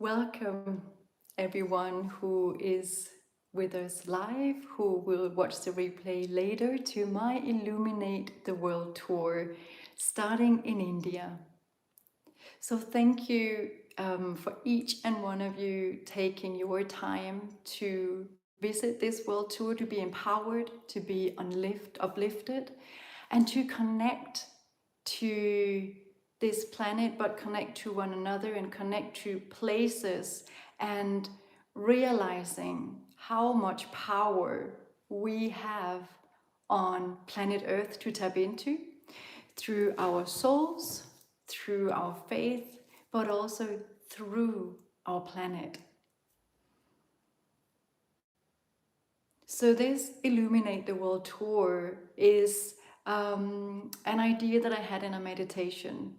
Welcome everyone who is with us live, who will watch the replay later, to my Illuminate the World tour starting in India. So thank you for each and one of you taking your time to visit this world tour, to be empowered, to be uplifted, and to connect to this planet, but connect to one another and connect to places, and realizing how much power we have on planet Earth to tap into through our souls, through our faith, but also through our planet. So this Illuminate the World tour is an idea that I had in a meditation.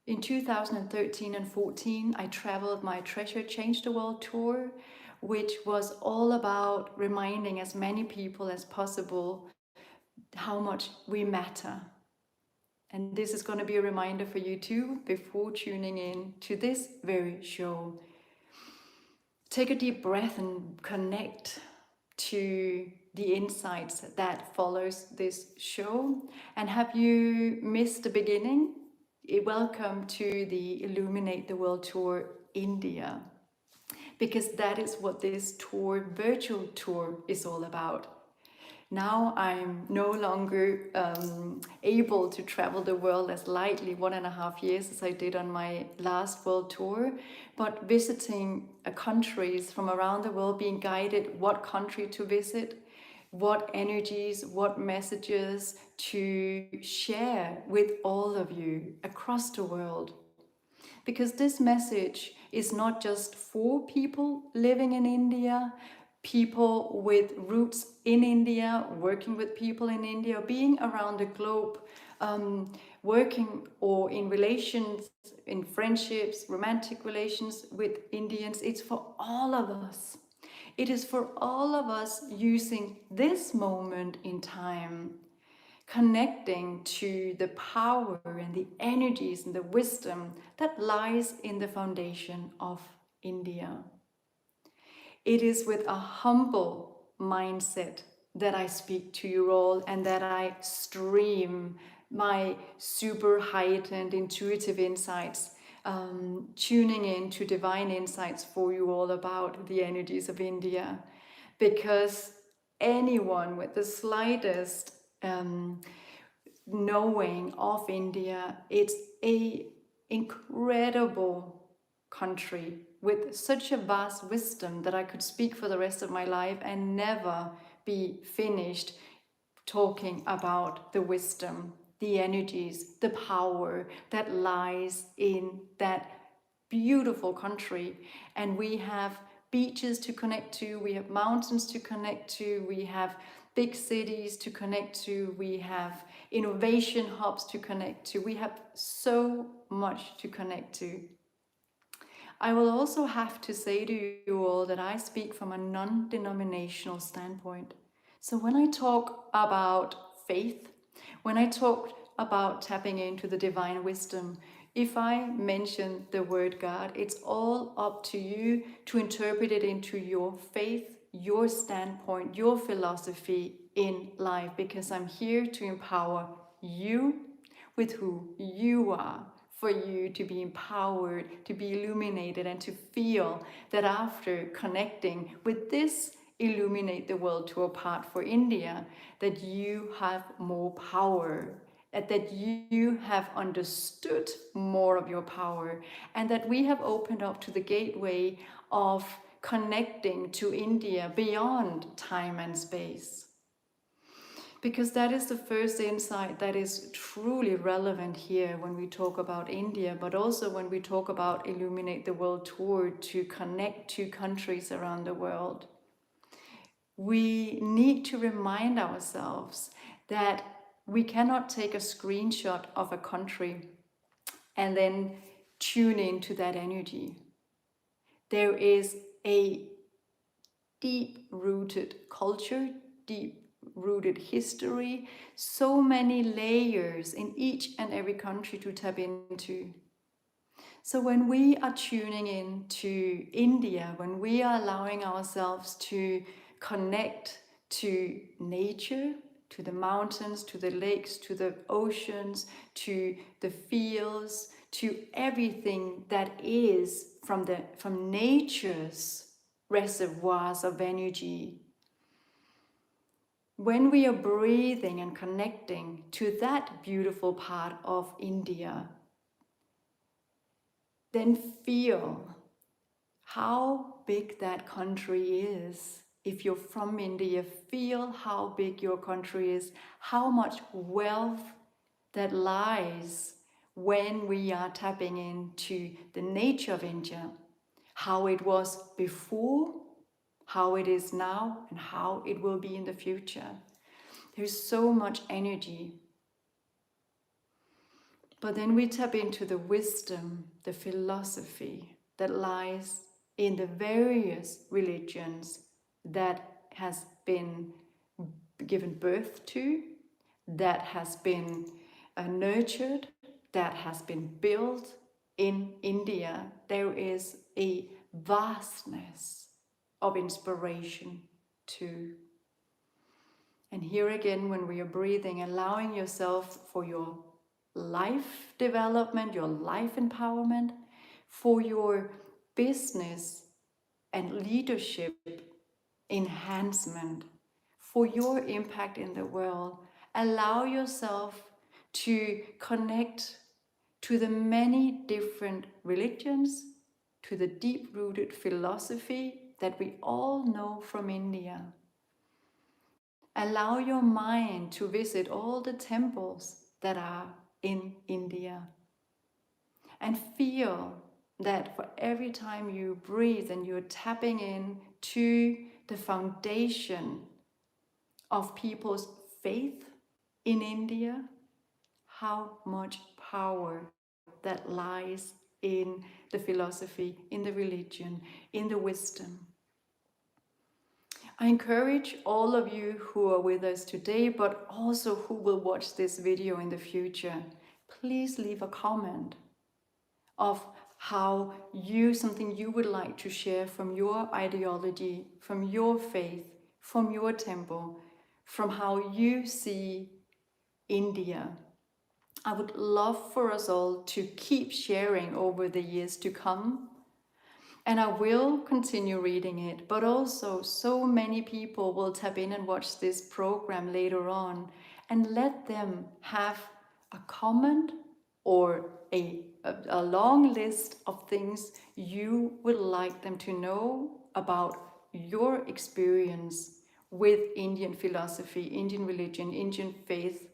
In 2013 and 14, I traveled my Treasure Change the World tour, which was all about reminding as many people as possible how much we matter. And this is going to be a reminder for you too, before tuning in to this very show. Take a deep breath and connect to the insights that follows this show. And have you missed the beginning? Welcome to the Illuminate the World Tour India, because that is what this tour, virtual tour, is all about. Now I'm no longer able to travel the world as lightly 1.5 years as I did on my last world tour, but visiting countries from around the world, being guided what country to visit, what energies, what messages to share with all of you across the world. Because this message is not just for people living in India, people with roots in India, working with people in India, being around the globe, working or in relations, in friendships, romantic relations with Indians. It's for all of us. It is for all of us using this moment in time, connecting to the power and the energies and the wisdom that lies in the foundation of India. It is with a humble mindset that I speak to you all, and that I stream my super heightened intuitive insights, tuning in to divine insights for you all about the energies of India. Because anyone with the slightest knowing of India, it's a incredible country with such a vast wisdom that I could speak for the rest of my life and never be finished talking about the wisdom, the energies, the power that lies in that beautiful country. And we have beaches to connect to, we have mountains to connect to, we have big cities to connect to, we have innovation hubs to connect to, we have so much to connect to. I will also have to say to you all that I speak from a non-denominational standpoint. So when I talk about faith, when I talk about tapping into the divine wisdom, if I mention the word God, it's all up to you to interpret it into your faith, your standpoint, your philosophy in life, because I'm here to empower you with who you are, for you to be empowered, to be illuminated, and to feel that after connecting with this Illuminate the World Tour part for India, that you have more power, that you have understood more of your power, and that we have opened up to the gateway of connecting to India beyond time and space. Because that is the first insight that is truly relevant here when we talk about India, but also when we talk about Illuminate the World Tour to connect to countries around the world. We need to remind ourselves that we cannot take a screenshot of a country and then tune into that energy. There is a deep-rooted culture, deep-rooted history, so many layers in each and every country to tap into. So when we are tuning in to India, when we are allowing ourselves to connect to nature, to the mountains, to the lakes, to the oceans, to the fields, to everything that is from nature's reservoirs of energy. When we are breathing and connecting to that beautiful part of India, then feel how big that country is. If you're from India, feel how big your country is, how much wealth that lies when we are tapping into the nature of India, how it was before, how it is now, and how it will be in the future. There's so much energy. But then we tap into the wisdom, the philosophy that lies in the various religions that has been given birth to, that has been nurtured, that has been built in India. There is a vastness of inspiration too. And here again, when we are breathing, allowing yourself for your life development, your life empowerment, for your business and leadership enhancement, for your impact in the world. Allow yourself to connect to the many different religions, to the deep-rooted philosophy that we all know from India. Allow your mind to visit all the temples that are in India. And feel that for every time you breathe and you're tapping in to the foundation of people's faith in India, how much power that lies in the philosophy, in the religion, in the wisdom. I encourage all of you who are with us today, but also who will watch this video in the future, please leave a comment of how something you would like to share from your ideology, from your faith, from your temple, from how you see India. I would love for us all to keep sharing over the years to come. And I will continue reading it, but also so many people will tap in and watch this program later on, and let them have a comment or a long list of things you would like them to know about your experience with Indian philosophy, Indian religion, Indian faith,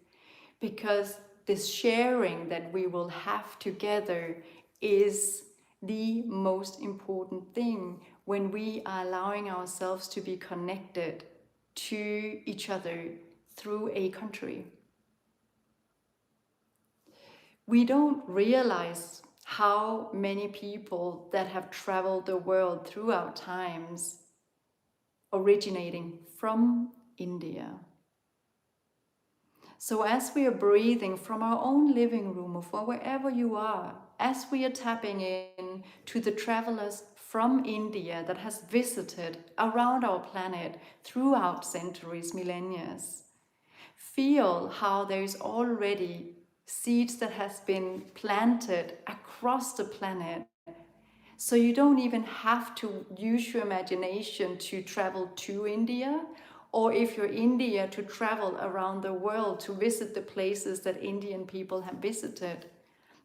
because this sharing that we will have together is the most important thing when we are allowing ourselves to be connected to each other through a country. We don't realize how many people that have traveled the world throughout times originating from India. So as we are breathing from our own living room or from wherever you are, as we are tapping in to the travelers from India that has visited around our planet throughout centuries, millennia, feel how there's already seeds that has been planted across the planet. So you don't even have to use your imagination to travel to India, or if you're India, to travel around the world to visit the places that Indian people have visited.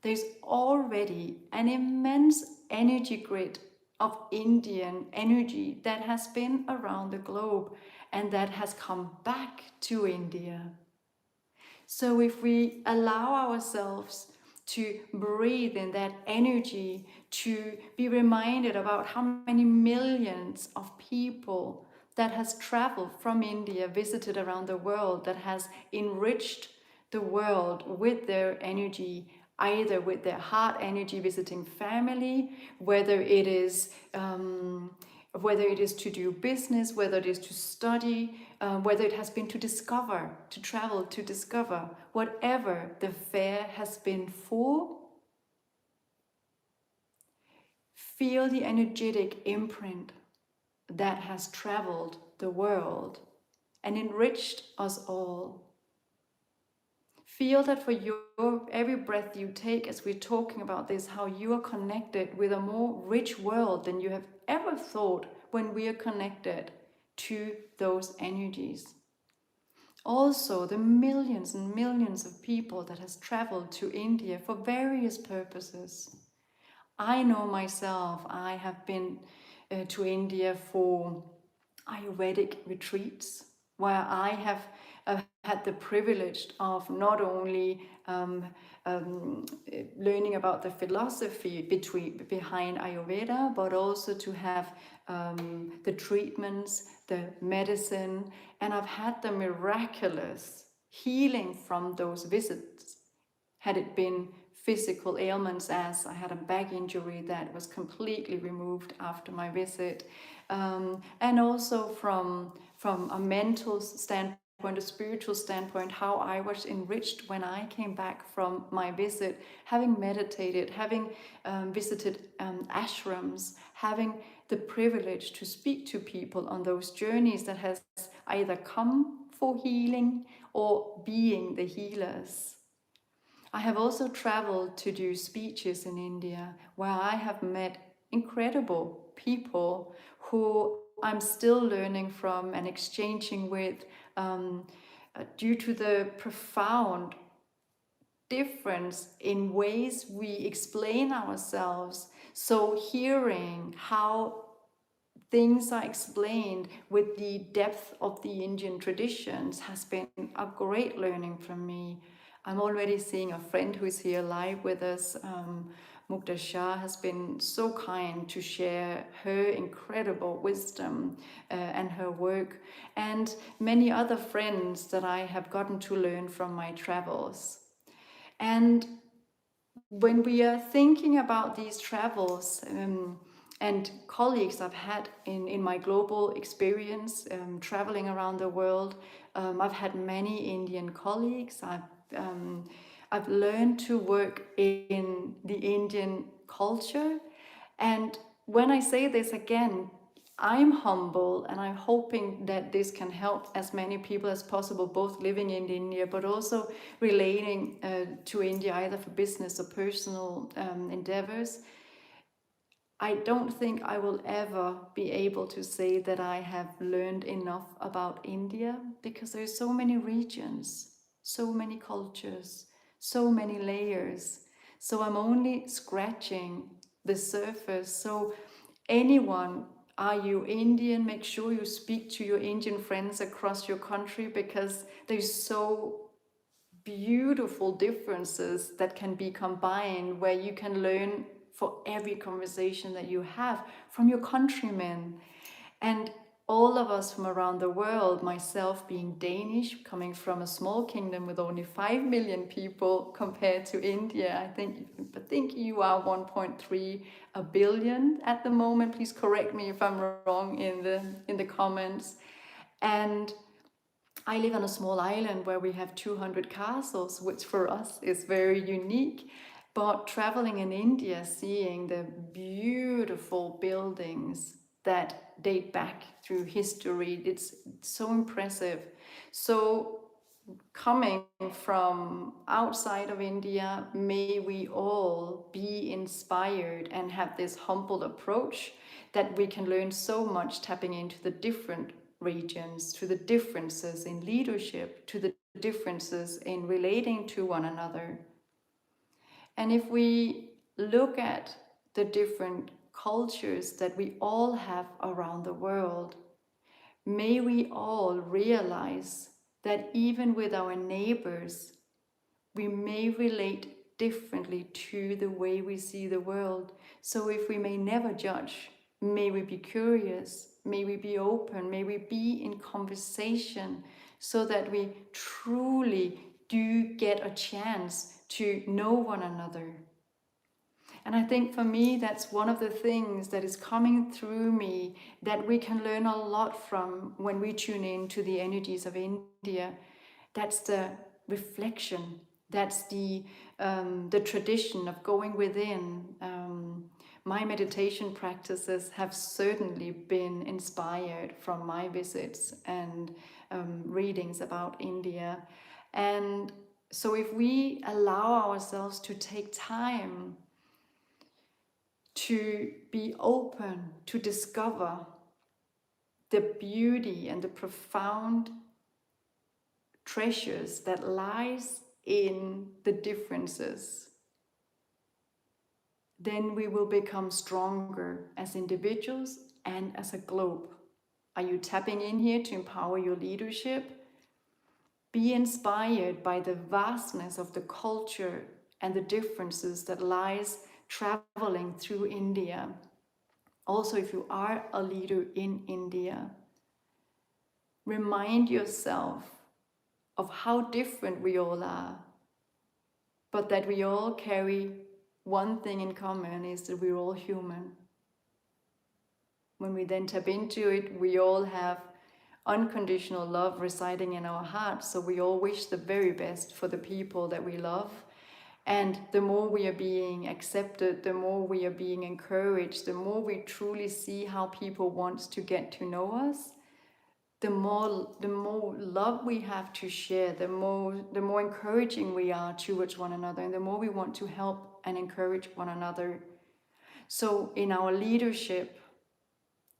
There's already an immense energy grid of Indian energy that has been around the globe and that has come back to India. So if we allow ourselves to breathe in that energy, to be reminded about how many millions of people that has traveled from India, visited around the world, that has enriched the world with their energy, either with their heart energy visiting family, whether it is to do business, whether it is to study, whether it has been to discover, to travel, to discover, whatever the fare has been for, Feel the energetic imprint that has traveled the world and enriched us all. Feel that for your every breath you take, as we're talking about this, how you are connected with a more rich world than you have ever thought when we are connected to those energies. Also, the millions and millions of people that has traveled to India for various purposes. I know myself, I have been to India for Ayurvedic retreats where I have had the privilege of not only learning about the philosophy behind Ayurveda, but also to have the treatments, the medicine, and I've had the miraculous healing from those visits. Had it been physical ailments, as I had a back injury that was completely removed after my visit, and also from a mental standpoint, a spiritual standpoint, how I was enriched when I came back from my visit, having meditated, having visited ashrams, having the privilege to speak to people on those journeys that has either come for healing or being the healers. I have also traveled to do speeches in India where I have met incredible people who I'm still learning from and exchanging with due to the profound difference in ways we explain ourselves. So hearing how things are explained with the depth of the Indian traditions has been a great learning for me. I'm already seeing a friend who is here live with us. Mukta Shah has been so kind to share her incredible wisdom and her work, and many other friends that I have gotten to learn from my travels. And when we are thinking about these travels, and colleagues I've had in my global experience, traveling around the world, I've had many Indian colleagues. I've learned to work in the Indian culture. And when I say this again, I'm humble and I'm hoping that this can help as many people as possible, both living in India, but also relating to India, either for business or personal endeavors. I don't think I will ever be able to say that I have learned enough about India, because there's so many regions, so many cultures, so many layers. So I'm only scratching the surface. So anyone, are you Indian? Make sure you speak to your Indian friends across your country, because there's so beautiful differences that can be combined, where you can learn for every conversation that you have from your countrymen. And all of us from around the world, myself being Danish, coming from a small kingdom with only 5 million people compared to India, I think you are 1.3 billion at the moment. Please correct me if I'm wrong in the comments. And I live on a small island where we have 200 castles, which for us is very unique. But traveling in India, seeing the beautiful buildings that date back through history, it's so impressive. So coming from outside of India, may we all be inspired and have this humble approach that we can learn so much, tapping into the different regions, to the differences in leadership, to the differences in relating to one another. And if we look at the different cultures that we all have around the world, may we all realize that even with our neighbors, we may relate differently to the way we see the world. So if we may never judge, may we be curious, may we be open, may we be in conversation, so that we truly do get a chance to know one another. And I think for me, that's one of the things that is coming through me that we can learn a lot from when we tune in to the energies of India. That's the reflection. That's the tradition of going within, My meditation practices have certainly been inspired from my visits and readings about India. And so if we allow ourselves to take time to be open to discover the beauty and the profound treasures that lies in the differences, then we will become stronger as individuals and as a globe. Are you tapping in here to empower your leadership? Be inspired by the vastness of the culture and the differences that lies traveling through India. Also, if you are a leader in India, remind yourself of how different we all are, but that we all carry one thing in common, is that we're all human. When we then tap into it, we all have unconditional love residing in our hearts, so we all wish the very best for the people that we love. And the more we are being accepted, the more we are being encouraged, the more we truly see how people want to get to know us, the more love we have to share, the more encouraging we are towards one another, and the more we want to help and encourage one another. So in our leadership,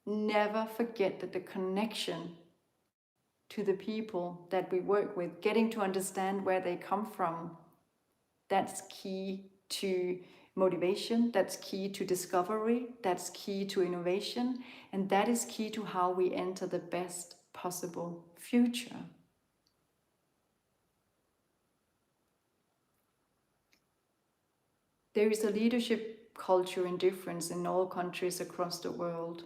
never forget that the connection to the people that we work with, getting to understand where they come from, that's key to motivation, that's key to discovery, that's key to innovation, and that is key to how we enter the best possible future. There is a leadership culture and difference in all countries across the world.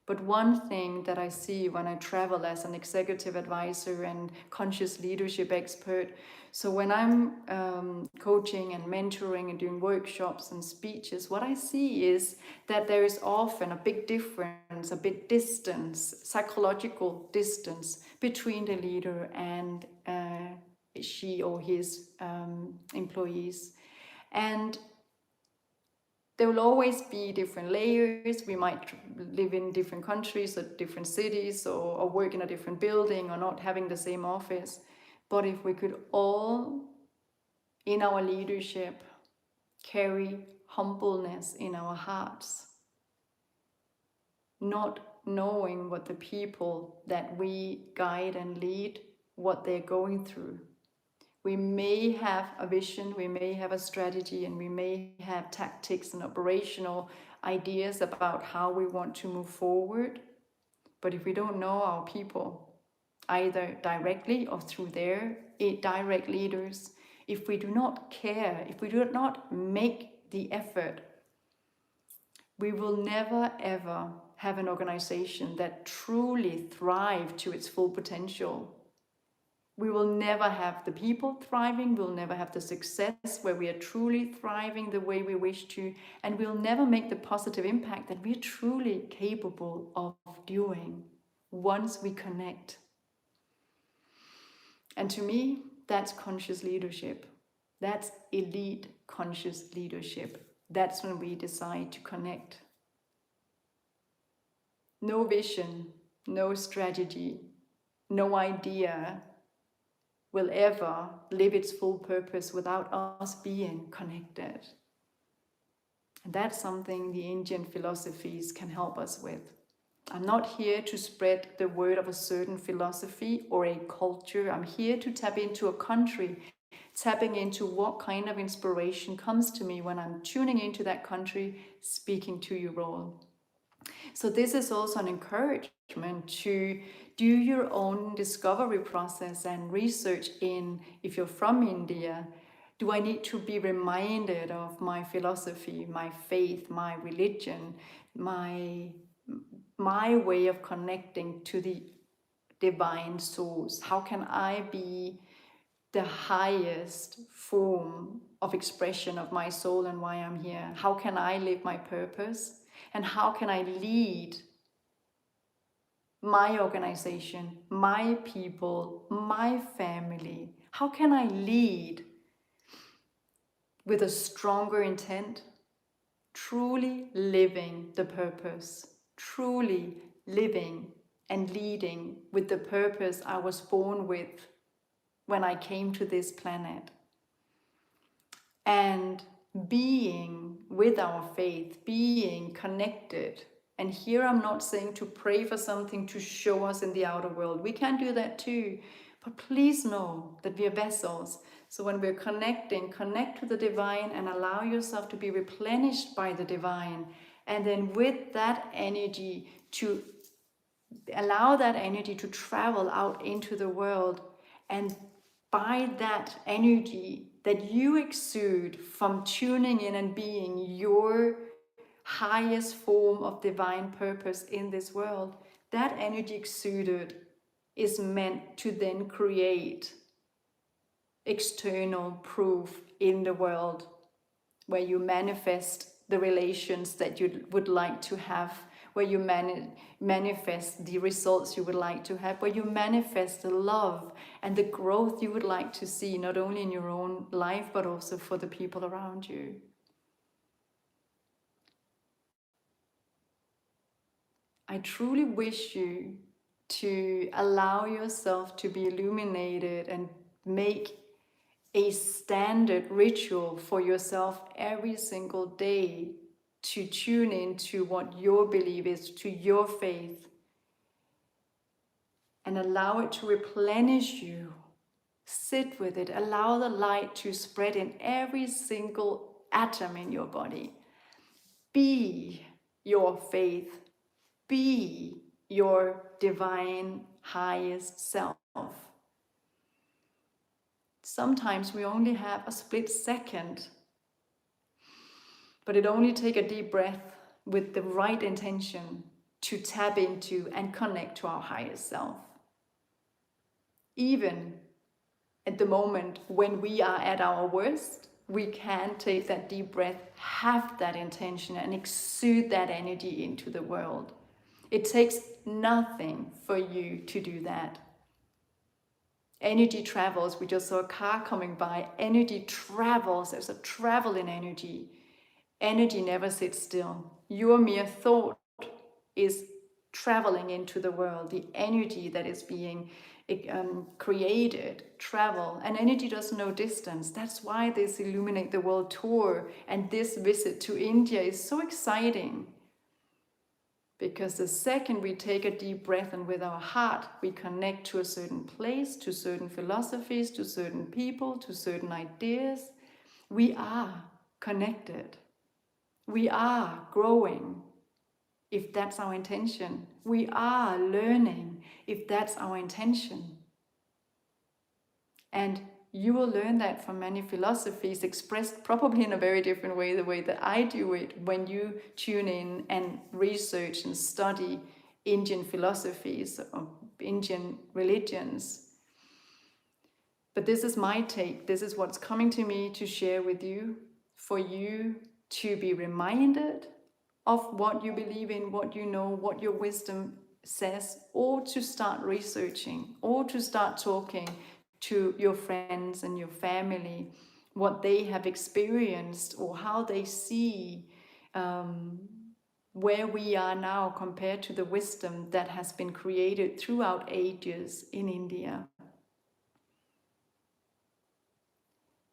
But one thing that I see when I travel as an executive advisor and conscious leadership expert, so when I'm coaching and mentoring and doing workshops and speeches, what I see is that there is often a big difference, a big distance, psychological distance between the leader and she or his employees. And there will always be different layers. We might live in different countries or different cities, or work in a different building, or not having the same office. But if we could all, in our leadership, carry humbleness in our hearts, not knowing what the people that we guide and lead, what they're going through. We may have a vision, we may have a strategy, and we may have tactics and operational ideas about how we want to move forward. But if we don't know our people, either directly or through their direct leaders, if we do not care, if we do not make the effort, we will never ever have an organization that truly thrives to its full potential. We will never have the people thriving, we'll never have the success where we are truly thriving the way we wish to, and we'll never make the positive impact that we're truly capable of doing once we connect. And to me, that's conscious leadership. That's elite conscious leadership. That's when we decide to connect. No vision, no strategy, no idea will ever live its full purpose without us being connected. And that's something the Indian philosophies can help us with. I'm not here to spread the word of a certain philosophy or a culture. I'm here to tap into a country, tapping into what kind of inspiration comes to me when I'm tuning into that country, speaking to you all. So this is also an encouragement to do your own discovery process and research in, if you're from India, do I need to be reminded of my philosophy, my faith, my religion, my way of connecting to the divine source? How can I be the highest form of expression of my soul and why I'm here? How can I live my purpose? And how can I lead my organization, my people, my family? How can I lead with a stronger intent, truly living the purpose, truly living and leading with the purpose I was born with when I came to this planet. And being with our faith, being connected. And here I'm not saying to pray for something to show us in the outer world. We can do that too. But please know that we are vessels. So when we're connecting, connect to the divine and allow yourself to be replenished by the divine. And then with that energy, to allow that energy to travel out into the world. And by that energy that you exude from tuning in and being your highest form of divine purpose in this world, that energy exuded is meant to then create external proof in the world where you manifest the relations that you would like to have, where you manifest the results you would like to have, where you manifest the love and the growth you would like to see, not only in your own life, but also for the people around you. I truly wish you to allow yourself to be illuminated and make a standard ritual for yourself every single day to tune into what your belief is, to your faith, and allow it to replenish you. Sit with it. Allow the light to spread in every single atom in your body. Be your faith. Be your divine highest self. Sometimes we only have a split second, but it only takes a deep breath with the right intention to tap into and connect to our highest self. Even at the moment when we are at our worst, we can take that deep breath, have that intention, and exude that energy into the world. It takes nothing for you to do that. Energy travels. We just saw a car coming by. Energy travels. There's a travel in energy. Energy never sits still. Your mere thought is traveling into the world. The energy that is being created, travel, and energy doesn't know distance. That's why this Illuminate the World tour and this visit to India is so exciting. Because the second we take a deep breath and with our heart, we connect to a certain place, to certain philosophies, to certain people, to certain ideas, we are connected. We are growing, if that's our intention. We are learning, if that's our intention. And you will learn that from many philosophies expressed probably in a very different way, the way that I do it, when you tune in and research and study Indian philosophies or Indian religions. But this is my take. This is what's coming to me to share with you, for you to be reminded of what you believe in, what you know, what your wisdom says, or to start researching, or to start talking to your friends and your family, what they have experienced or how they see where we are now compared to the wisdom that has been created throughout ages in India.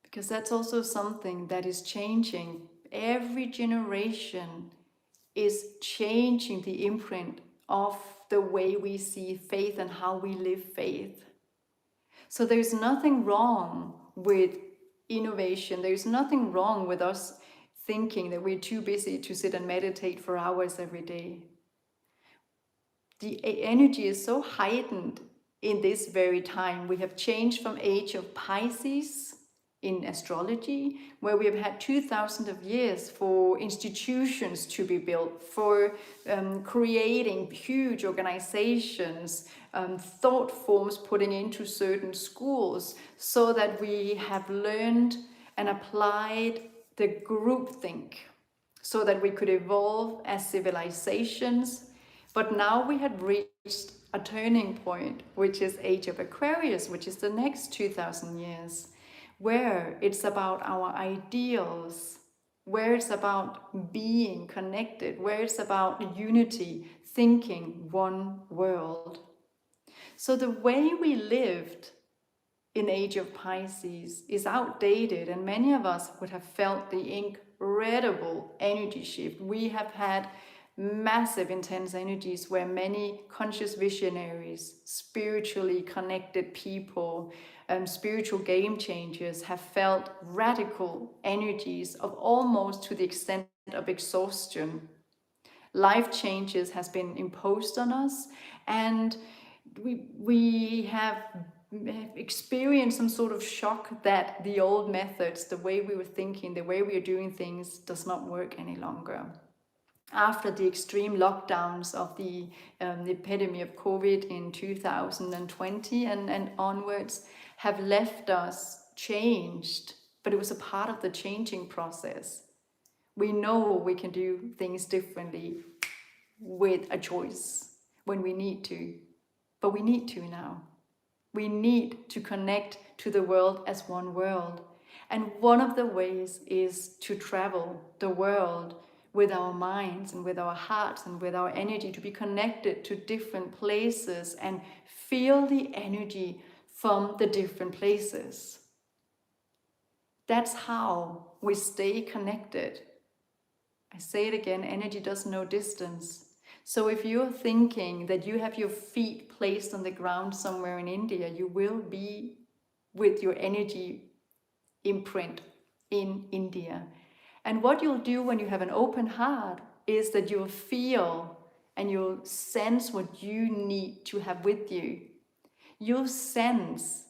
Because that's also something that is changing. Every generation is changing the imprint of the way we see faith and how we live faith. So there's nothing wrong with innovation. There's nothing wrong with us thinking that we're too busy to sit and meditate for hours every day. The energy is so heightened in this very time. We have changed from age of Pisces in astrology, where we have had 2,000 of years for institutions to be built, for creating huge organizations, thought forms putting into certain schools, so that we have learned and applied the groupthink, so that we could evolve as civilizations. But now we had reached a turning point, which is Age of Aquarius, which is the next 2,000 years, where it's about our ideals, where it's about being connected, where it's about unity, thinking one world. So the way we lived in Age of Pisces is outdated, and many of us would have felt the incredible energy shift. We have had massive intense energies where many conscious visionaries, spiritually connected people, spiritual game changers have felt radical energies of almost to the extent of exhaustion. Life changes has been imposed on us, and we have experienced some sort of shock that the old methods, the way we were thinking, the way we are doing things, does not work any longer. After the extreme lockdowns of the epidemic of COVID in 2020 and onwards have left us changed, but it was a part of the changing process. We know we can do things differently with a choice when we need to, but we need to now. We need to connect to the world as one world. And one of the ways is to travel the world with our minds and with our hearts and with our energy, to be connected to different places and feel the energy from the different places. That's how we stay connected. I say it again, energy does no distance. So if you're thinking that you have your feet placed on the ground somewhere in India, you will be with your energy imprint in India. And what you'll do when you have an open heart is that you'll feel and you'll sense what you need to have with you. You'll sense,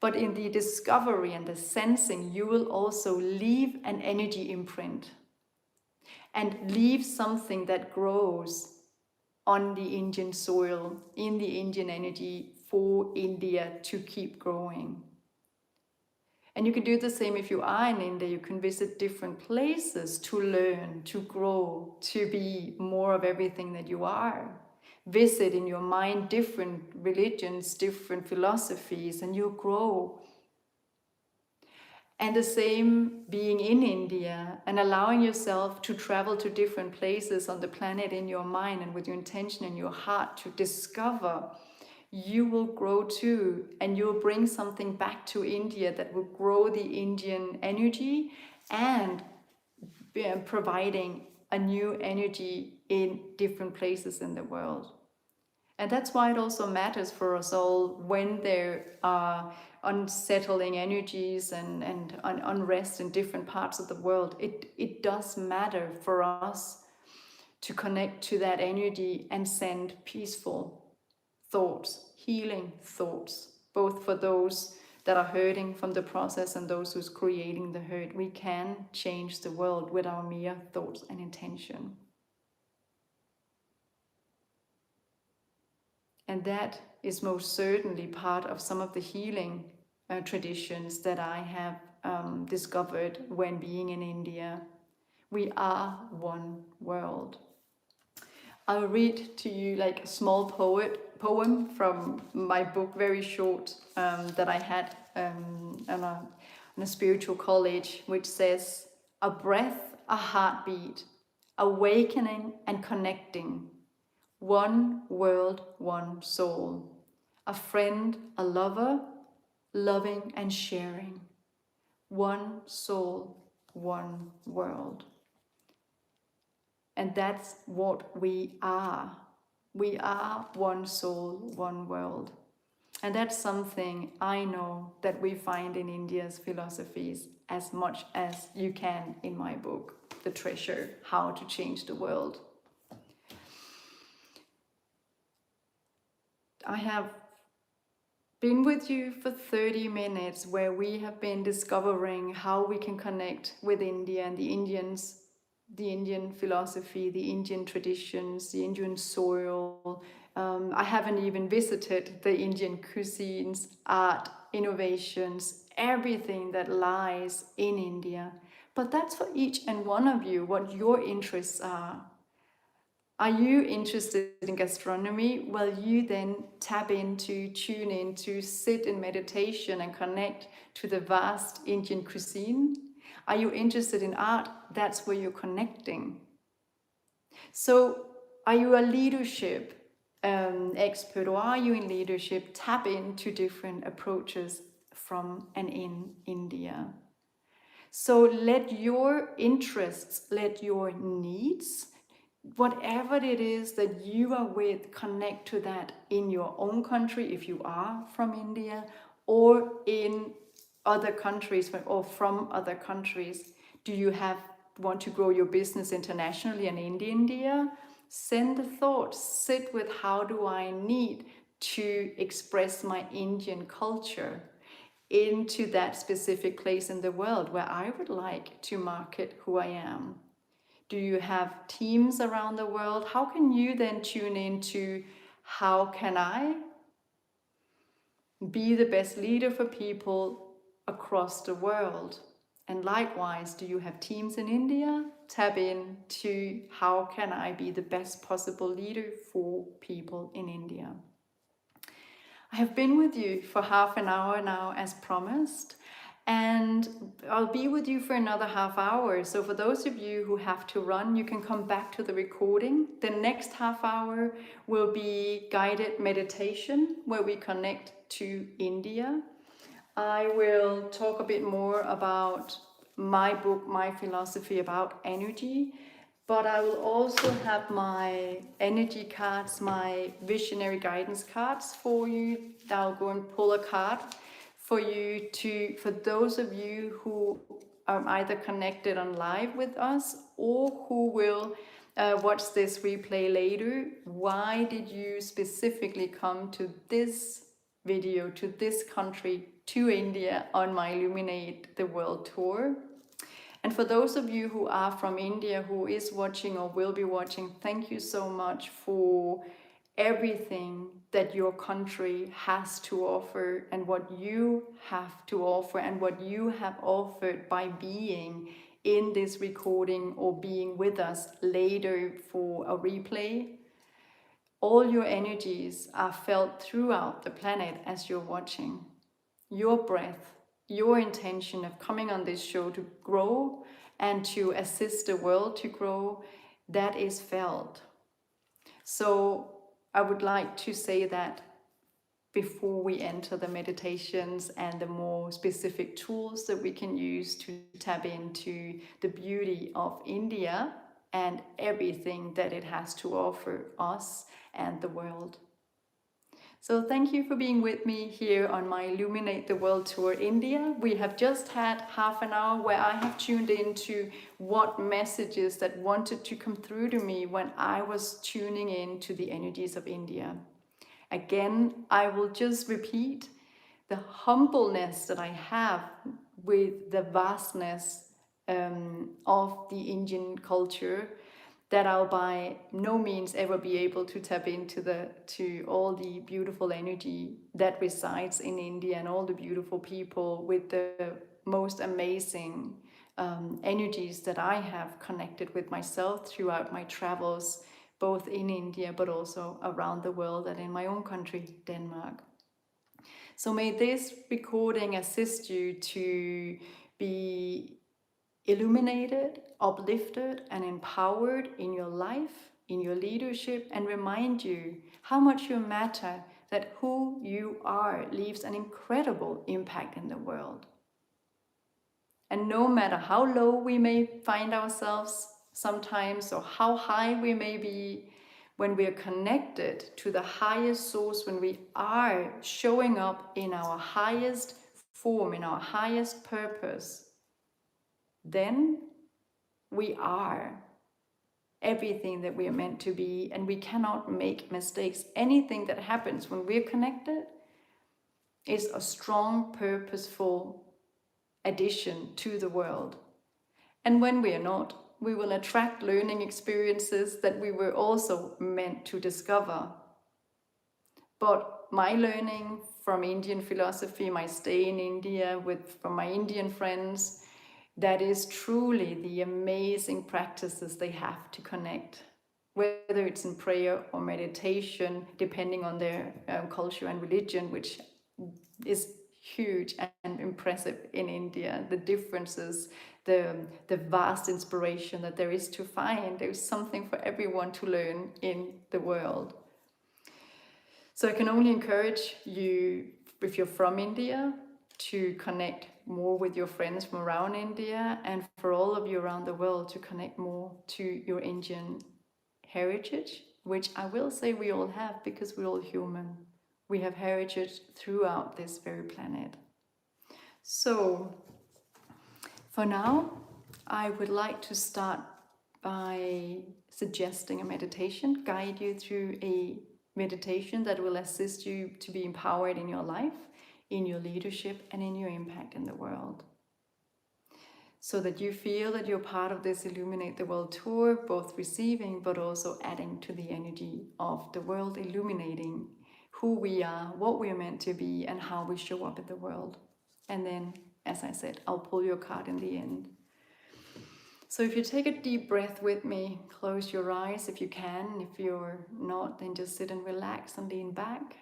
but in the discovery and the sensing, you will also leave an energy imprint and leave something that grows on the Indian soil, in the Indian energy, for India to keep growing. And you can do the same if you are in India. You can visit different places to learn, to grow, to be more of everything that you are. Visit in your mind different religions, different philosophies, and you'll grow. And the same being in India and allowing yourself to travel to different places on the planet in your mind and with your intention in your heart to discover, you will grow too, and you'll bring something back to India that will grow the Indian energy and providing a new energy in different places in the world. And that's why it also matters for us all when there are unsettling energies and unrest in different parts of the world. It does matter for us to connect to that energy and send peaceful thoughts, healing thoughts, both for those that are hurting from the process and those who's creating the hurt. We can change the world with our mere thoughts and intention. And that is most certainly part of some of the healing traditions that I have discovered when being in India. We are one world. I'll read to you like a small poem from my book, very short, that I had on a spiritual college, which says, "A breath, a heartbeat, awakening and connecting. One world, one soul. A friend, a lover, loving and sharing. One soul, one world." And that's what we are. We are one soul, one world. And that's something I know that we find in India's philosophies as much as you can in my book, The Treasure, How to Change the World. I have been with you for 30 minutes where we have been discovering how we can connect with India and the Indians, the Indian philosophy, the Indian traditions, the Indian soil. I haven't even visited the Indian cuisines, art, innovations, everything that lies in India. But that's for each and one of you, what your interests are. Are you interested in gastronomy? Well, you then tap into, tune in to sit in meditation and connect to the vast Indian cuisine. Are you interested in art? That's where you're connecting. So are you a leadership expert, or are you in leadership? Tap into different approaches from and in India. So let your interests, let your needs, whatever it is that you are with, connect to that in your own country if you are from India, or in other countries or from other countries. Do you want to grow your business internationally and in India? Send the thoughts, sit with how do I need to express my Indian culture into that specific place in the world where I would like to market who I am. Do you have teams around the world? How can you then tune into how can I be the best leader for people across the world? And likewise, do you have teams in India? Tap into how can I be the best possible leader for people in India? I have been with you for half an hour now as promised, and I'll be with you for another half hour. So for those of you who have to run, you can come back to the recording. The next half hour will be guided meditation where we connect to India. I will talk a bit more about my book, my philosophy about energy, but I will also have my energy cards, my visionary guidance cards for you. I'll go and pull a card for you for those of you who are either connected on live with us or who will watch this replay later. Why did you specifically come to this video, to this country, to India on my Illuminate the World tour? And for those of you who are from India, who is watching or will be watching, thank you so much for everything that your country has to offer and what you have to offer and what you have offered by being in this recording or being with us later for a replay. All your energies are felt throughout the planet as you're watching. Your breath, your intention of coming on this show to grow and to assist the world to grow, that is felt. So I would like to say that before we enter the meditations and the more specific tools that we can use to tap into the beauty of India and everything that it has to offer us and the world. So thank you for being with me here on my Illuminate the World Tour India. We have just had half an hour where I have tuned into what messages that wanted to come through to me when I was tuning in to the energies of India. Again, I will just repeat the humbleness that I have with the vastness of the Indian culture, that I'll by no means ever be able to tap into all the beautiful energy that resides in India and all the beautiful people with the most amazing energies that I have connected with myself throughout my travels, both in India but also around the world and in my own country, Denmark. So may this recording assist you to be illuminated, uplifted, and empowered in your life, in your leadership, and remind you how much you matter, that who you are leaves an incredible impact in the world. And no matter how low we may find ourselves sometimes, or how high we may be, when we are connected to the highest source, when we are showing up in our highest form, in our highest purpose, then we are everything that we are meant to be, and we cannot make mistakes. Anything that happens when we're connected is a strong, purposeful addition to the world. And when we are not, we will attract learning experiences that we were also meant to discover. But my learning from Indian philosophy, my stay in India from my Indian friends, that is truly the amazing practices they have to connect, whether it's in prayer or meditation, depending on their culture and religion, which is huge and impressive in India. The differences, the vast inspiration that there is to find. There's something for everyone to learn in the world. So I can only encourage you, if you're from India, to connect more with your friends from around India, and for all of you around the world to connect more to your Indian heritage, which I will say we all have, because we're all human. We have heritage throughout this very planet. So for now, I would like to start by suggesting a meditation, guide you through a meditation that will assist you to be empowered in your life, in your leadership, and in your impact in the world. So that you feel that you're part of this Illuminate the World tour, both receiving but also adding to the energy of the world, illuminating who we are, what we're meant to be, and how we show up in the world. And then, as I said, I'll pull your card in the end. So if you take a deep breath with me, close your eyes if you can. If you're not, then just sit and relax and lean back.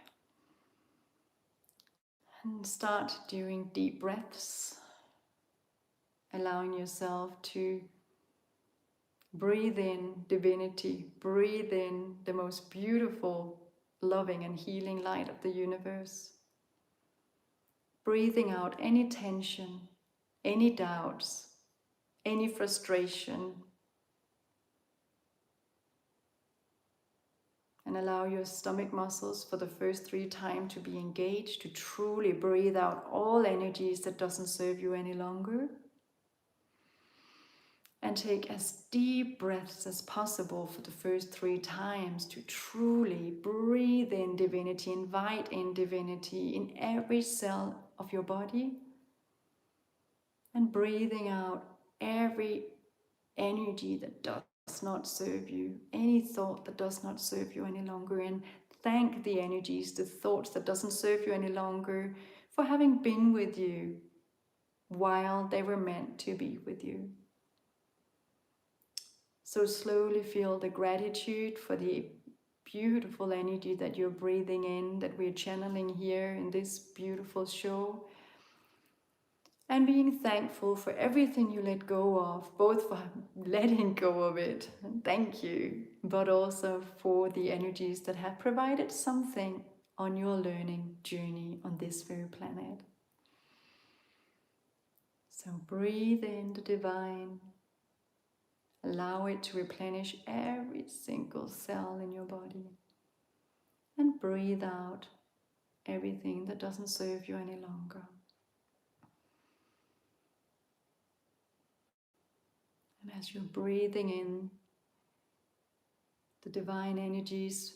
And start doing deep breaths, allowing yourself to breathe in divinity, breathe in the most beautiful, loving and healing light of the universe. Breathing out any tension, any doubts, any frustration. And allow your stomach muscles for the first 3 times to be engaged, to truly breathe out all energies that doesn't serve you any longer. And take as deep breaths as possible for the first 3 times to truly breathe in divinity, invite in divinity in every cell of your body. And breathing out every energy that does not serve you, any thought that does not serve you any longer, and thank the energies, the thoughts that doesn't serve you any longer, for having been with you while they were meant to be with you. So slowly feel the gratitude for the beautiful energy that you're breathing in, that we're channeling here in this beautiful show. And being thankful for everything you let go of, both for letting go of it, thank you, but also for the energies that have provided something on your learning journey on this very planet. So breathe in the divine, allow it to replenish every single cell in your body, and breathe out everything that doesn't serve you any longer. And as you're breathing in the divine energies,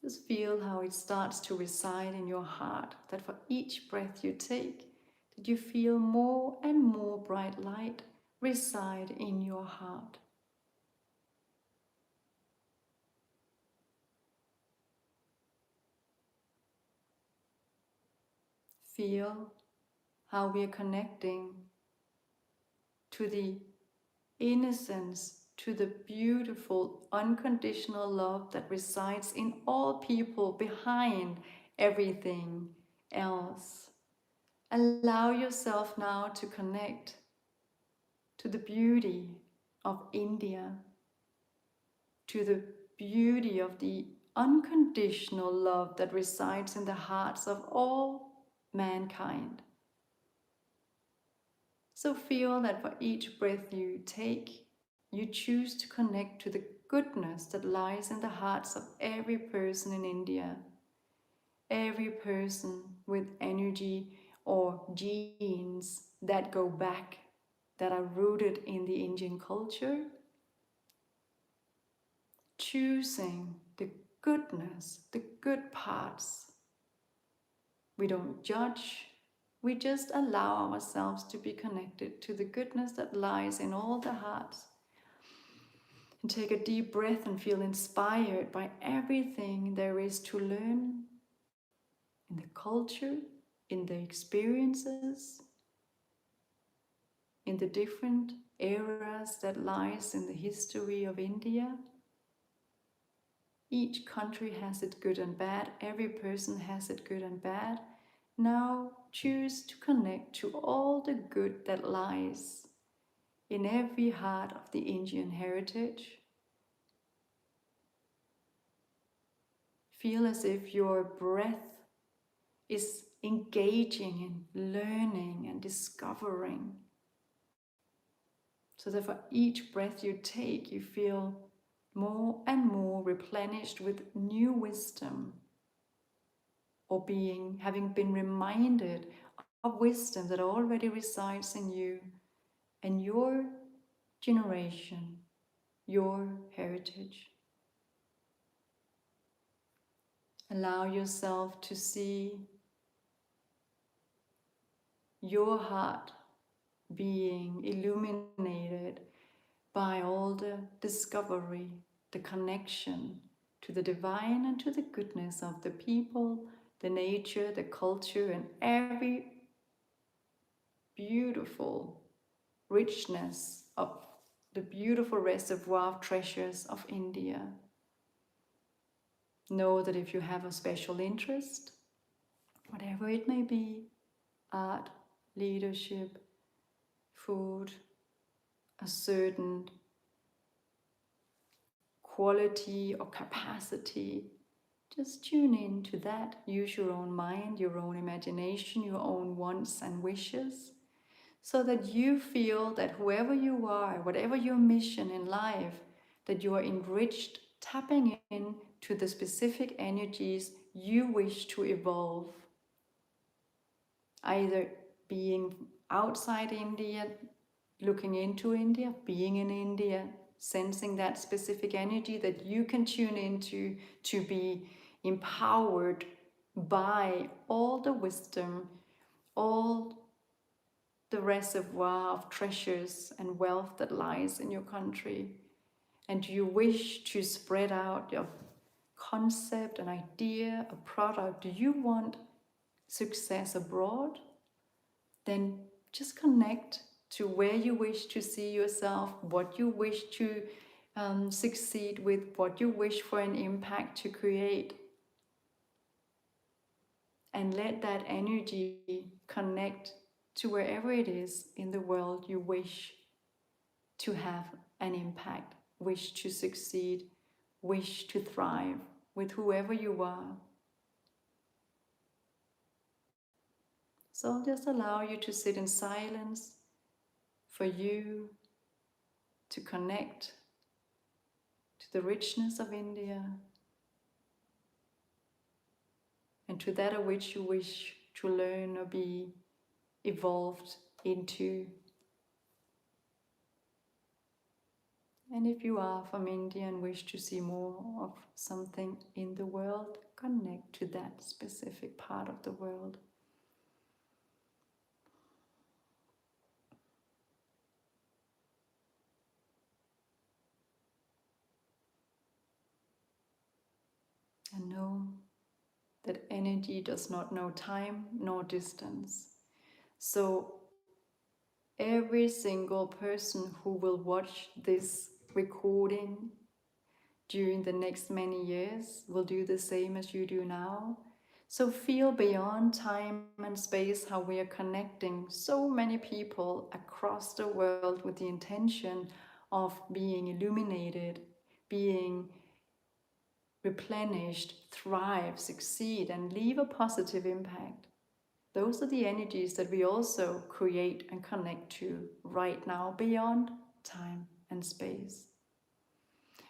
just feel how it starts to reside in your heart, that for each breath you take, that you feel more and more bright light reside in your heart. Feel how we are connecting to the innocence, to the beautiful, unconditional love that resides in all people behind everything else. Allow yourself now to connect to the beauty of India, to the beauty of the unconditional love that resides in the hearts of all mankind. So feel that for each breath you take, you choose to connect to the goodness that lies in the hearts of every person in India, every person with energy or genes that go back, that are rooted in the Indian culture, choosing the goodness, the good parts. We don't judge, we just allow ourselves to be connected to the goodness that lies in all the hearts. And take a deep breath and feel inspired by everything there is to learn in the culture, in the experiences, in the different eras that lies in the history of India. Each country has it good and bad, every person has it good and bad, Now choose to connect to all the good that lies in every heart of the Indian heritage. Feel as if your breath is engaging in learning and discovering. So that for each breath you take, you feel more and more replenished with new wisdom, or having been reminded of wisdom that already resides in you and your generation, your heritage. Allow yourself to see your heart being illuminated by all the discovery, the connection to the divine and to the goodness of the people, the nature, the culture, and every beautiful richness of the beautiful reservoir of treasures of India. Know that if you have a special interest, whatever it may be, art, leadership, food, a certain quality or capacity, just tune in to that. Use your own mind, your own imagination, your own wants and wishes, so that you feel that whoever you are, whatever your mission in life, that you are enriched, tapping in to the specific energies you wish to evolve. Either being outside India, looking into India, being in India, sensing that specific energy that you can tune into to be empowered by all the wisdom, all the reservoir of treasures and wealth that lies in your country. And you wish to spread out your concept, an idea, a product. Do you want success abroad? Then just connect to where you wish to see yourself, what you wish to succeed with, what you wish for an impact to create. And let that energy connect to wherever it is in the world you wish to have an impact, wish to succeed, wish to thrive with whoever you are. So I'll just allow you to sit in silence, for you to connect to the richness of India and to that of which you wish to learn or be evolved into. And if you are from India and wish to see more of something in the world, connect to that specific part of the world. And know that energy does not know time nor distance. So every single person who will watch this recording during the next many years will do the same as you do now. So feel beyond time and space how we are connecting so many people across the world with the intention of being illuminated, being replenished, thrive, succeed, and leave a positive impact. Those are the energies that we also create and connect to right now beyond time and space.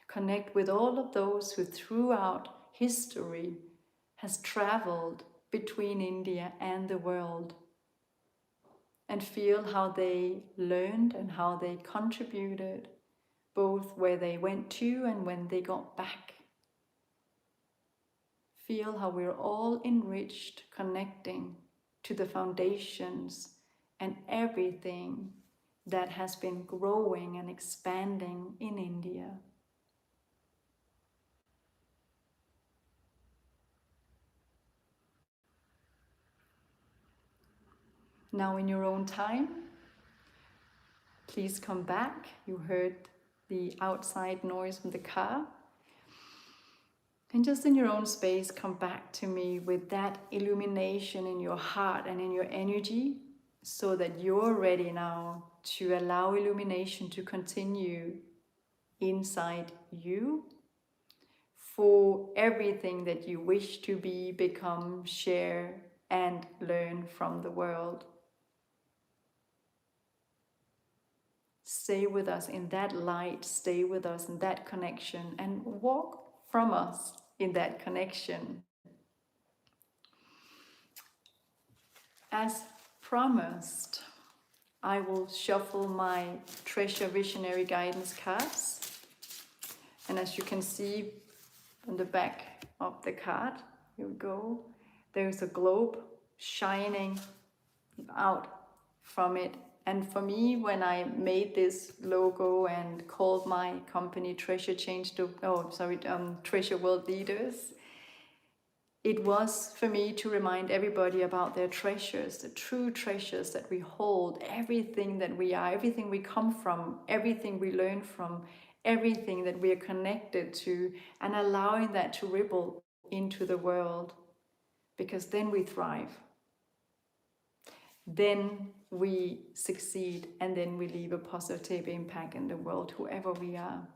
Connect with all of those who throughout history has traveled between India and the world, and feel how they learned and how they contributed, both where they went to and when they got back. Feel how we're all enriched, connecting to the foundations and everything that has been growing and expanding in India. Now in your own time, please come back. You heard the outside noise from the car. And just in your own space, come back to me with that illumination in your heart and in your energy, so that you're ready now to allow illumination to continue inside you for everything that you wish to be, become, share, and learn from the world. Stay with us in that light, stay with us in that connection, and walk from us in that connection. As promised, I will shuffle my Treasure Visionary Guidance cards. And as you can see on the back of the card, here we go, there's a globe shining out from it. And for me, when I made this logo and called my company Treasure World Leaders, it was for me to remind everybody about their treasures, the true treasures that we hold, everything that we are, everything we come from, everything we learn from, everything that we are connected to, and allowing that to ripple into the world, because then we thrive. Then we succeed, and then we leave a positive impact in the world, whoever we are.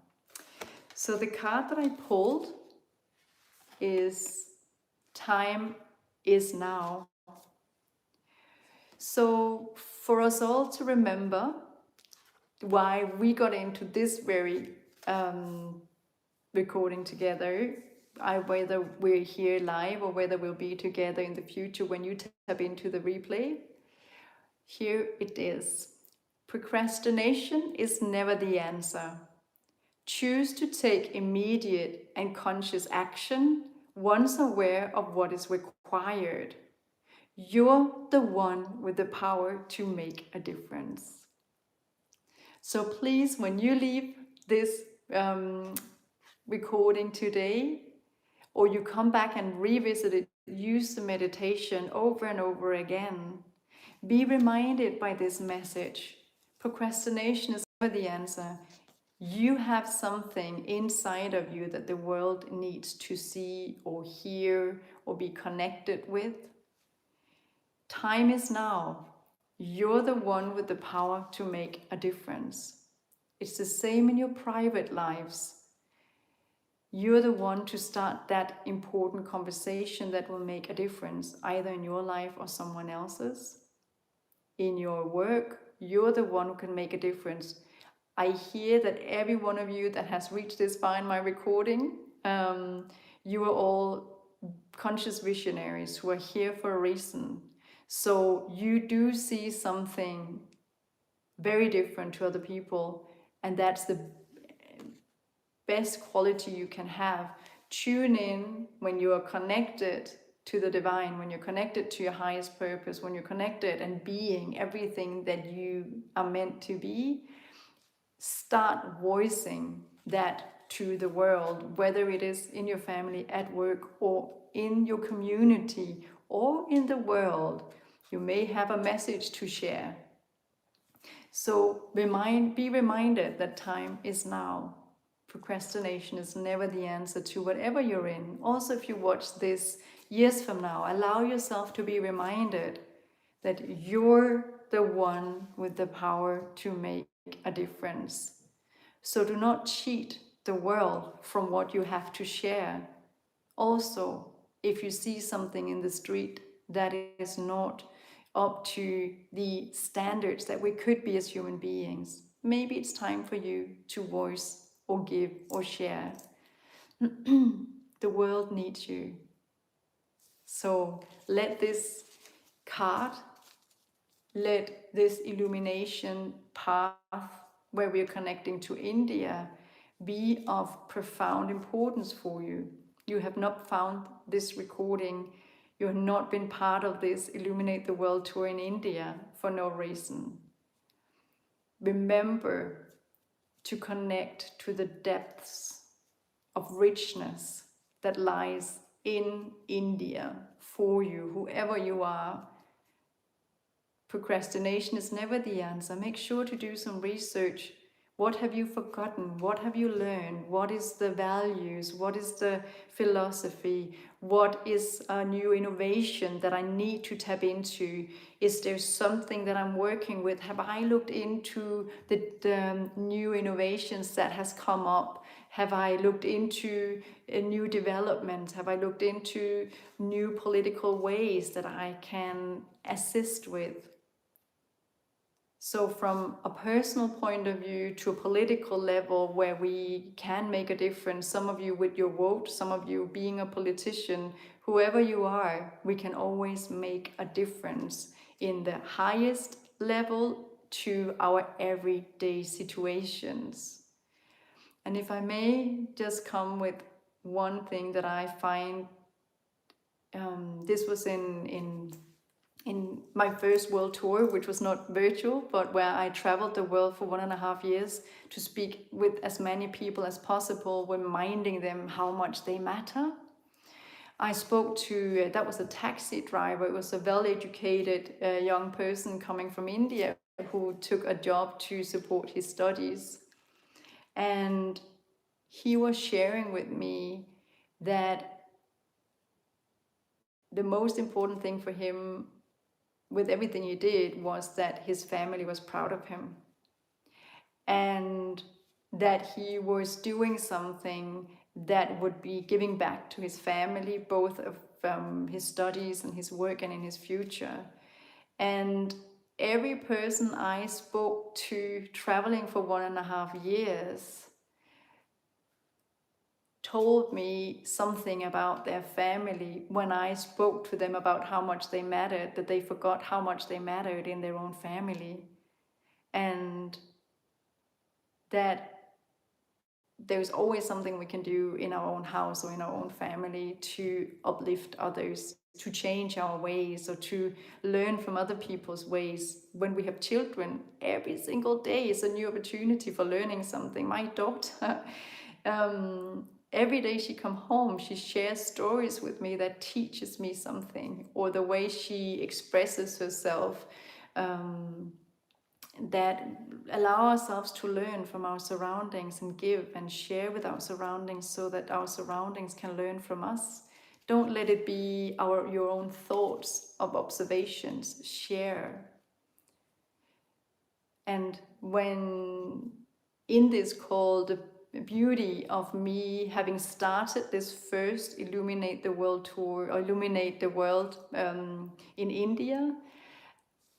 So the card that I pulled is Time is Now. So for us all to remember why we got into this very recording together, whether we're here live or whether we'll be together in the future when you tap into the replay, here it is. Procrastination is never the answer. Choose to take immediate and conscious action once aware of what is required. You're the one with the power to make a difference. So please, when you leave this recording today, or you come back and revisit it, use the meditation over and over again. Be reminded by this message. Procrastination is never the answer. You have something inside of you that the world needs to see or hear or be connected with. Time is now. You're the one with the power to make a difference. It's the same in your private lives. You're the one to start that important conversation that will make a difference, either in your life or someone else's. In your work, you're the one who can make a difference. I hear that every one of you that has reached this far in my recording, you are all conscious visionaries who are here for a reason. So you do see something very different to other people, and that's the best quality you can have. Tune in when you are connected to the divine, when you're connected to your highest purpose, when you're connected and being everything that you are meant to be. Start voicing that to the world, whether it is in your family, at work, or in your community, or in the world. You may have a message to share. So be reminded that time is now. Procrastination is never the answer to whatever you're in. Also, if you watch this years from now, allow yourself to be reminded that you're the one with the power to make a difference. So do not cheat the world from what you have to share. Also, if you see something in the street that is not up to the standards that we could be as human beings, maybe it's time for you to voice or give or share. The world needs you. So let this card, let this illumination path where we're connecting to India be of profound importance for you. You have not found this recording, you have not been part of this Illuminate the World tour in India for no reason. Remember to connect to the depths of richness that lies in India for you, whoever you are. Procrastination is never the answer. Make sure to do some research What have you forgotten? What have you learned? What is the values? What is the philosophy? What is a new innovation that I need to tap into? Is there something that I'm working with? Have I looked into the new innovations that has come up? Have I looked into a new development? Have I looked into new political ways that I can assist with? So from a personal point of view to a political level where we can make a difference, some of you with your vote, some of you being a politician, whoever you are, we can always make a difference in the highest level to our everyday situations. And if I may just come with one thing that I find, this was in my first world tour, which was not virtual, but where I traveled the world for 1.5 years to speak with as many people as possible, reminding them how much they matter. I spoke to, that was a taxi driver. It was a well-educated young person coming from India who took a job to support his studies. And he was sharing with me that the most important thing for him with everything he did was that his family was proud of him and that he was doing something that would be giving back to his family, both of his studies and his work and in his future. And every person I spoke to traveling for 1.5 years told me something about their family when I spoke to them about how much they mattered, that they forgot how much they mattered in their own family. And that there's always something we can do in our own house or in our own family to uplift others, to change our ways, or to learn from other people's ways. When we have children, every single day is a new opportunity for learning something. My daughter, every day she comes home, she shares stories with me that teaches me something, or the way she expresses herself, that allow ourselves to learn from our surroundings and give and share with our surroundings so that our surroundings can learn from us. Don't let it be your own thoughts of observations. Share. And when in this call, the beauty of me having started this first Illuminate the World tour, or Illuminate the World in India,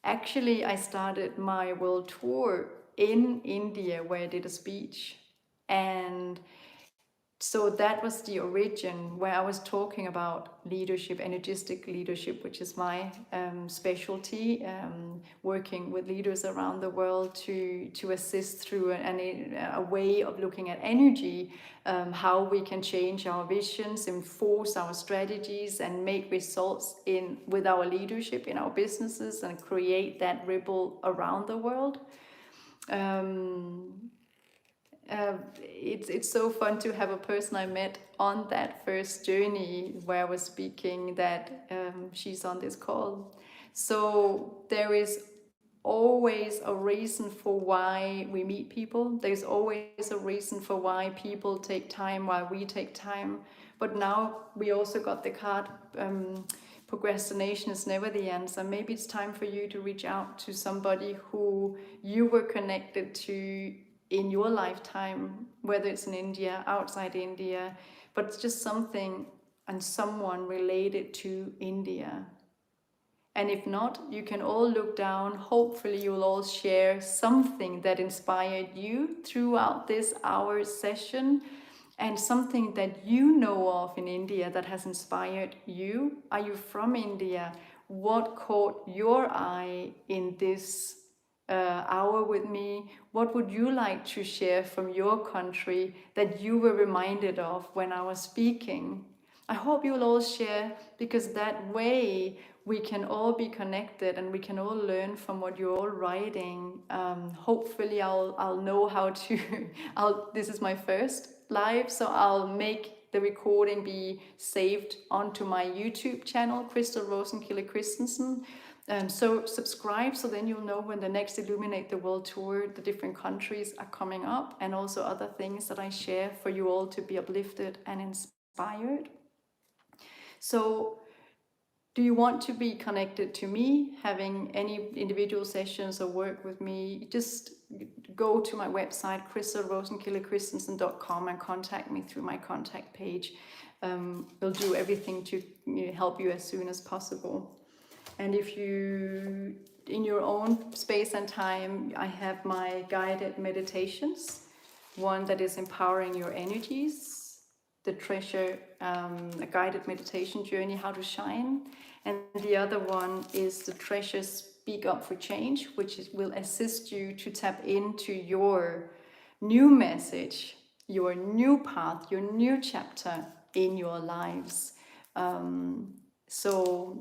actually I started my world tour in India where I did a speech. And so that was the origin, where I was talking about leadership, energetic leadership, which is my specialty, working with leaders around the world to assist through a way of looking at energy, how we can change our visions, enforce our strategies, and make results with our leadership in our businesses and create that ripple around the world. It's so fun to have a person I met on that first journey where I was speaking, that she's on this call. So there is always a reason for why we meet people. There's always a reason for why people take time, why we take time. But now we also got the card, procrastination is never the answer. Maybe it's time for you to reach out to somebody who you were connected to in your lifetime, whether it's in India, outside India, but it's just something and someone related to India. And if not, you can all look down. Hopefully you'll all share something that inspired you throughout this hour session, and something that you know of in India that has inspired you. Are you from India? What caught your eye in this hour with me? What would you like to share from your country that you were reminded of when I was speaking? I hope you'll all share, because that way we can all be connected and we can all learn from what you're all writing. Hopefully I'll know how to, this is my first live, so I'll make the recording be saved onto my YouTube channel, Christel Rosenkilde Christensen. So subscribe, so then you'll know when the next Illuminate the World Tour, the different countries are coming up, and also other things that I share for you all to be uplifted and inspired. So do you want to be connected to me, having any individual sessions or work with me? Just go to my website, christelrosenkildechristensen.com, and contact me through my contact page. We'll do everything to help you as soon as possible. And if you, in your own space and time, I have my guided meditations, one that is empowering your energies, the treasure, a guided meditation journey, how to shine. And the other one is the treasure Speak Up for Change, which will assist you to tap into your new message, your new path, your new chapter in your lives.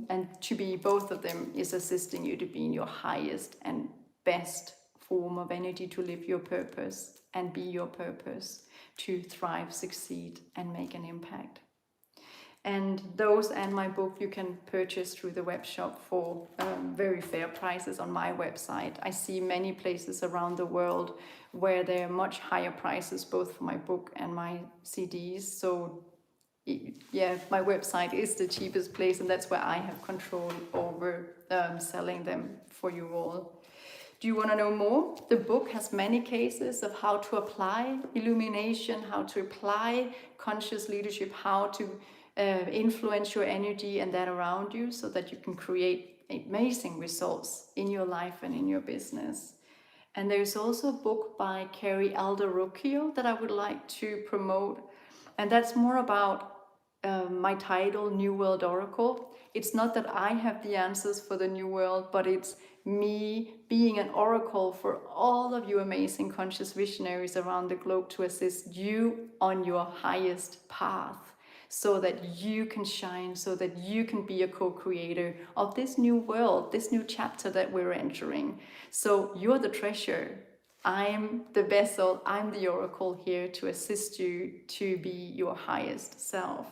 And to be, both of them is assisting you to be in your highest and best form of energy, to live your purpose and be your purpose, to thrive, succeed, and make an impact. And those and my book you can purchase through the web shop for very fair prices on my website. I see many places around the world where there are much higher prices, both for my book and my CDs. So yeah, my website is the cheapest place, and that's where I have control over selling them for you all. Do you want to know more? The book has many cases of how to apply illumination, how to apply conscious leadership, how to influence your energy and that around you, so that you can create amazing results in your life and in your business. And there's also a book by Carrie Alder-Rucchio that I would like to promote. And that's more about my title, New World Oracle. It's not that I have the answers for the new world, but it's me being an oracle for all of you amazing conscious visionaries around the globe to assist you on your highest path, so that you can shine, so that you can be a co-creator of this new world, this new chapter that we're entering. So you're the treasure. I'm the vessel, I'm the oracle here to assist you to be your highest self.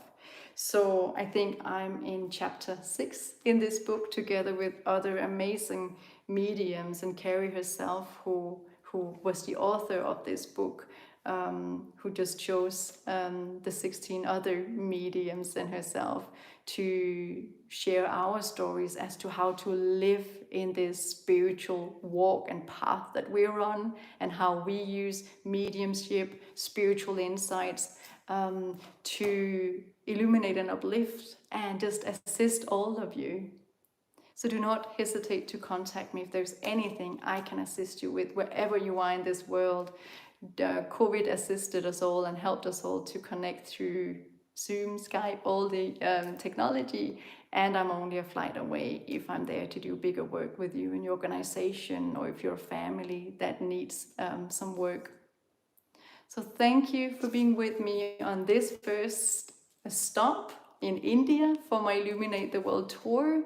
So I think I'm in chapter 6 in this book, together with other amazing mediums, and Carrie herself, who was the author of this book, who just chose the 16 other mediums and herself to share our stories as to how to live in this spiritual walk and path that we're on, and how we use mediumship, spiritual insights to illuminate and uplift and just assist all of you. So do not hesitate to contact me if there's anything I can assist you with, wherever you are in this world. COVID assisted us all and helped us all to connect through Zoom, Skype, all the technology. And I'm only a flight away if I'm there to do bigger work with you in your organization, or if you're a family that needs some work. So thank you for being with me on this first stop in India for my Illuminate the World Tour.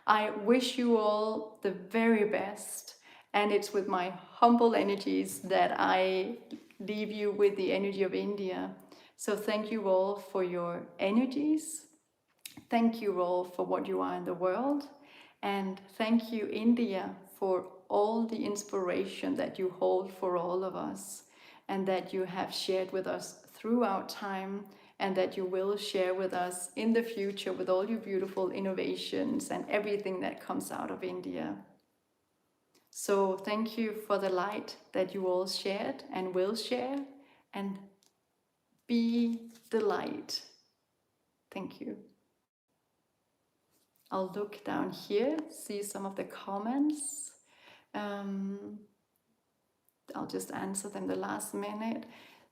I wish you all the very best, and it's with my humble energies that I leave you with the energy of India. So thank you all for your energies. Thank you all for what you are in the world. And thank you, India, for all the inspiration that you hold for all of us, and that you have shared with us throughout time, and that you will share with us in the future with all your beautiful innovations and everything that comes out of India. So thank you for the light that you all shared and will share, and be the light. Thank you. I'll look down here, see some of the comments. I'll just answer them the last minute.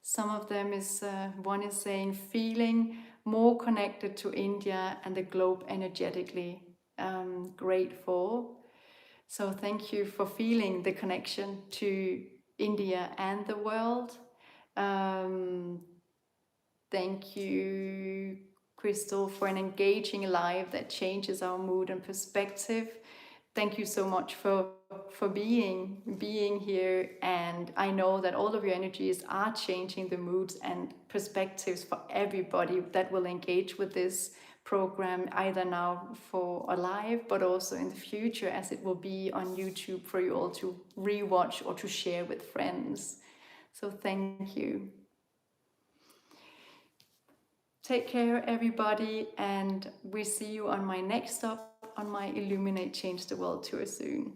Some of them is, one is saying, feeling more connected to India and the globe energetically. Grateful. So thank you for feeling the connection to India and the world. Thank you, Christel, for an engaging live that changes our mood and perspective. Thank you so much for being here, and I know that all of your energies are changing the moods and perspectives for everybody that will engage with this program, either now for a live, but also in the future, as it will be on YouTube for you all to rewatch or to share with friends. So thank you. Take care, everybody, and we see you on my next stop on my Illuminate Change the World tour soon.